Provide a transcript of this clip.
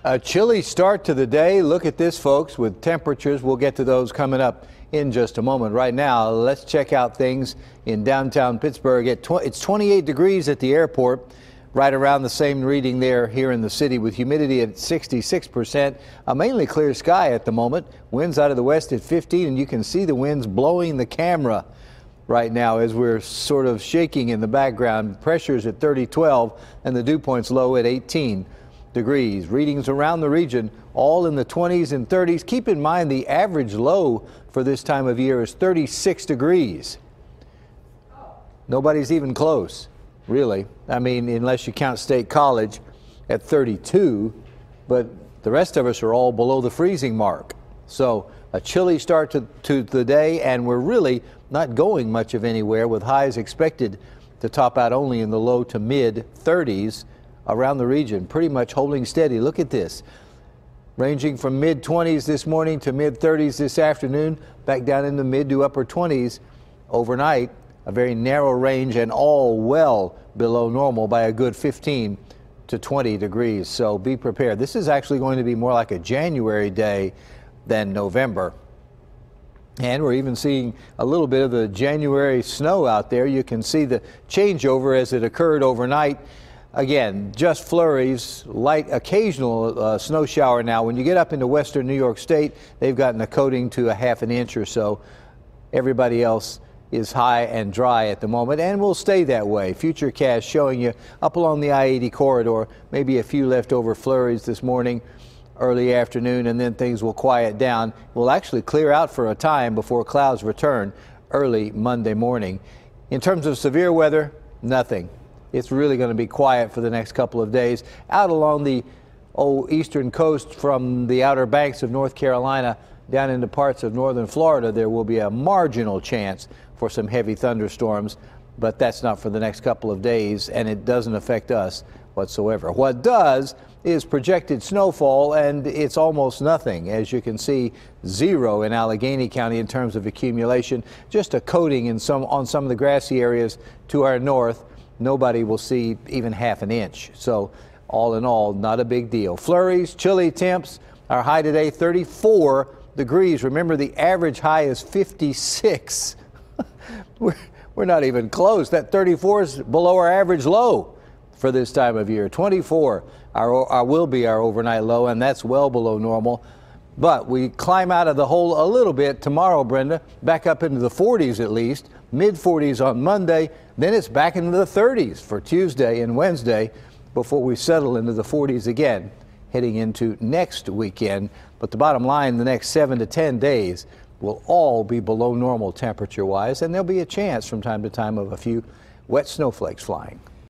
A chilly start to the day. Look at this, folks, with temperatures. We'll get to those coming up in just a moment. Right now, let's check out things in downtown Pittsburgh. It's 28 degrees at the airport, right around the same reading there here in the city, with humidity at 66%. A mainly clear sky at the moment. Winds out of the west at 15, and you can see the winds blowing the camera right now as we're sort of shaking in the background. Pressure's at 30-12, and the dew point's low at 18 degrees. Readings around the region all in the 20s and 30s. Keep in mind the average low for this time of year is 36 degrees. Nobody's even close, really. I mean, unless you count State College at 32, but the rest of us are all below the freezing mark. So a chilly start to the day, and we're really not going much of anywhere, with highs expected to top out only in the low to mid 30s around the region, pretty much holding steady. Look at this, ranging from mid 20s this morning to mid 30s this afternoon, back down in the mid to upper 20s overnight. A very narrow range, and all well below normal by a good 15 to 20 degrees. So be prepared. This is actually going to be more like a January day than November. And we're even seeing a little bit of the January snow out there. You can see the changeover as it occurred overnight. Again, just flurries, light occasional snow shower. Now, when you get up into western New York State, they've gotten a coating to a half an inch or so. Everybody else is high and dry at the moment, and will stay that way. Futurecast showing you up along the I-80 corridor, maybe a few leftover flurries this morning, early afternoon, and then things will quiet down. Will actually clear out for a time before clouds return early Monday morning. In terms of severe weather, nothing. It's really going to be quiet for the next couple of days. Out along the eastern coast from the Outer Banks of North Carolina down into parts of northern Florida, there will be a marginal chance for some heavy thunderstorms, but that's not for the next couple of days, and it doesn't affect us whatsoever. What does is projected snowfall, and it's almost nothing. As you can see, 0 in Allegheny County in terms of accumulation. Just a coating on some of the grassy areas to our north. Nobody will see even half an inch. So all in all, not a big deal. Flurries, chilly temps. Our high today, 34 degrees. Remember, the average high is 56. We're not even close. That 34 is below our average low for this time of year. 24 will be our overnight low, and that's well below normal. But we climb out of the hole a little bit tomorrow, Brenda, back up into the 40s at least, mid 40s on Monday. Then it's back into the 30s for Tuesday and Wednesday before we settle into the 40s again heading into next weekend. But the bottom line, the next 7 to 10 days will all be below normal temperature-wise, and there'll be a chance from time to time of a few wet snowflakes flying.